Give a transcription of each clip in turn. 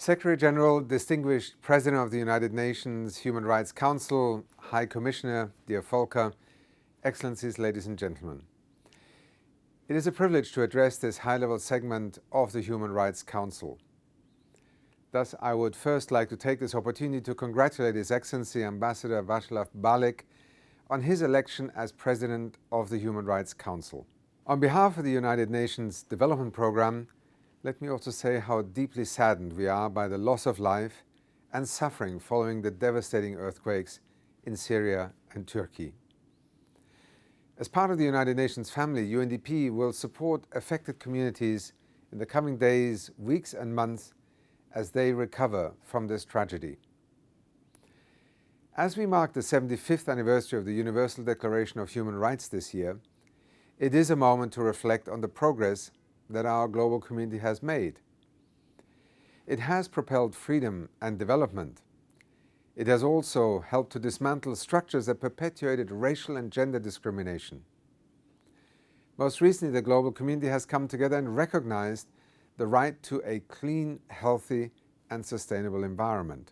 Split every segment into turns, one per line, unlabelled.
Secretary General, distinguished President of the United Nations Human Rights Council, High Commissioner, dear Volker, Excellencies, ladies and gentlemen. It is a privilege to address this high-level segment of the Human Rights Council. Thus, I would first like to take this opportunity to congratulate His Excellency Ambassador Václav Bálek on his election as President of the Human Rights Council. On behalf of the United Nations Development Programme, let me also say how deeply saddened we are by the loss of life and suffering following the devastating earthquakes in Syria and Turkey. As part of the United Nations family, UNDP will support affected communities in the coming days, weeks and months as they recover from this tragedy. As we mark the 75th anniversary of the Universal Declaration of Human Rights this year, it is a moment to reflect on the progress that our global community has made. It has propelled freedom and development. It has also helped to dismantle structures that perpetuated racial and gender discrimination. Most recently, the global community has come together and recognized the right to a clean, healthy, and sustainable environment.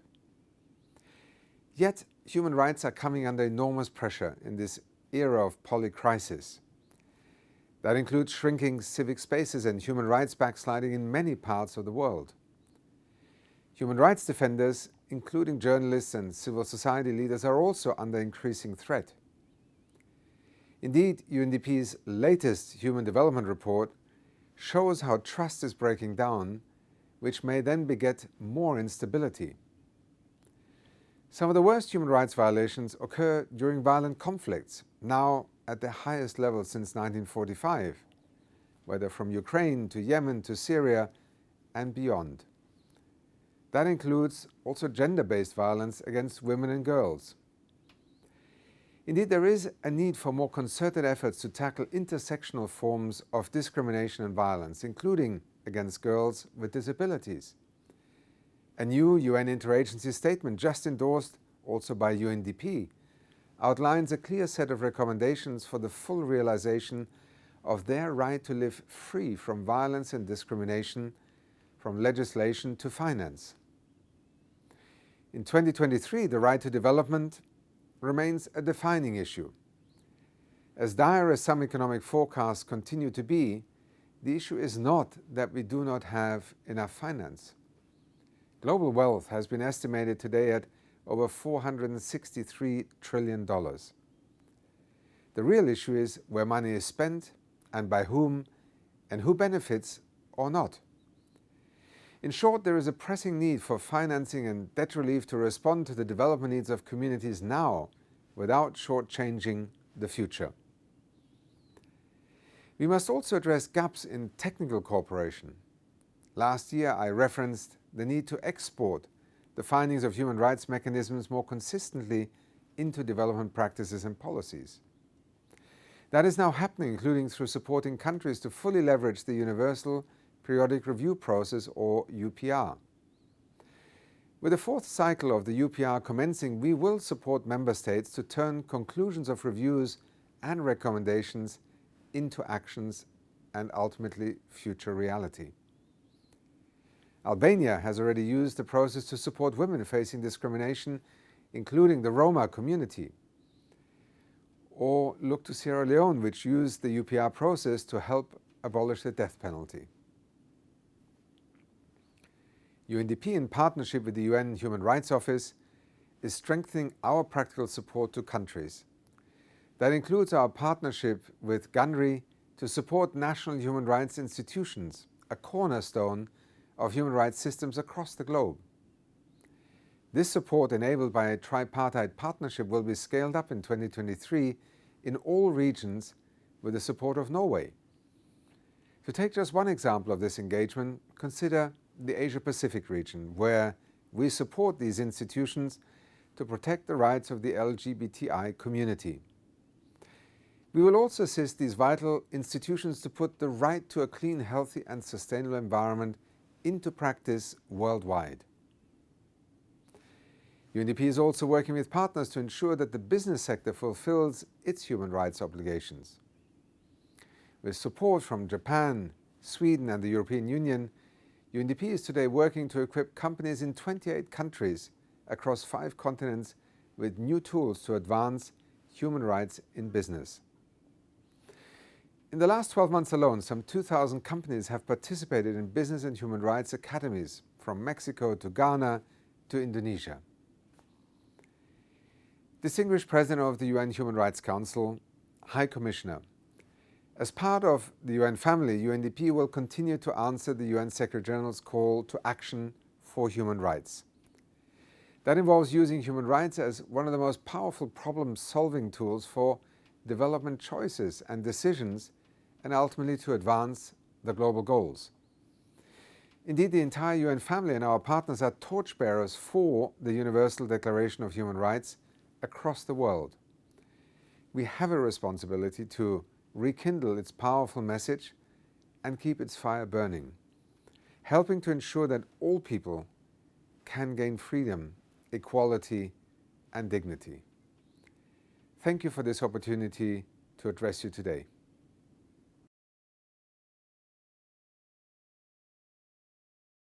Yet, human rights are coming under enormous pressure in this era of polycrisis. That includes shrinking civic spaces and human rights backsliding in many parts of the world. Human rights defenders, including journalists and civil society leaders, are also under increasing threat. Indeed, UNDP's latest Human Development Report shows how trust is breaking down, which may then beget more instability. Some of the worst human rights violations occur during violent conflicts, now at the highest level since 1945, whether from Ukraine to Yemen to Syria and beyond. That includes also gender-based violence against women and girls. Indeed, there is a need for more concerted efforts to tackle intersectional forms of discrimination and violence, including against girls with disabilities. A new UN interagency statement, just endorsed also by UNDP, outlines a clear set of recommendations for the full realization of their right to live free from violence and discrimination, from legislation to finance. In 2023, the right to development remains a defining issue. As dire as some economic forecasts continue to be, the issue is not that we do not have enough finance. Global wealth has been estimated today at over $463 trillion. The real issue is where money is spent and by whom, and who benefits or not. In short, there is a pressing need for financing and debt relief to respond to the development needs of communities now without shortchanging the future. We must also address gaps in technical cooperation. Last year, I referenced the need to export the findings of human rights mechanisms more consistently into development practices and policies. That is now happening, including through supporting countries to fully leverage the Universal Periodic Review Process, or UPR. With the fourth cycle of the UPR commencing, we will support member states to turn conclusions of reviews and recommendations into actions and ultimately future reality. Albania has already used the process to support women facing discrimination, including the Roma community. Or look to Sierra Leone, which used the UPR process to help abolish the death penalty. UNDP, in partnership with the UN Human Rights Office, is strengthening our practical support to countries. That includes our partnership with GUNRI to support national human rights institutions, a cornerstone of human rights systems across the globe. This support, enabled by a tripartite partnership, will be scaled up in 2023 in all regions with the support of Norway. To take just one example of this engagement, consider the Asia-Pacific region, where we support these institutions to protect the rights of the LGBTI community. We will also assist these vital institutions to put the right to a clean, healthy and sustainable environment into practice worldwide. UNDP is also working with partners to ensure that the business sector fulfills its human rights obligations. With support from Japan, Sweden and the European Union, UNDP is today working to equip companies in 28 countries across 5 continents with new tools to advance human rights in business. In the last 12 months alone, some 2,000 companies have participated in business and human rights academies from Mexico to Ghana to Indonesia. Distinguished President of the UN Human Rights Council, High Commissioner, as part of the UN family, UNDP will continue to answer the UN Secretary-General's call to action for human rights. That involves using human rights as one of the most powerful problem-solving tools for development choices and decisions, and ultimately to advance the global goals. Indeed, the entire UN family and our partners are torchbearers for the Universal Declaration of Human Rights across the world. We have a responsibility to rekindle its powerful message and keep its fire burning, helping to ensure that all people can gain freedom, equality, and dignity. Thank you for this opportunity to address you today.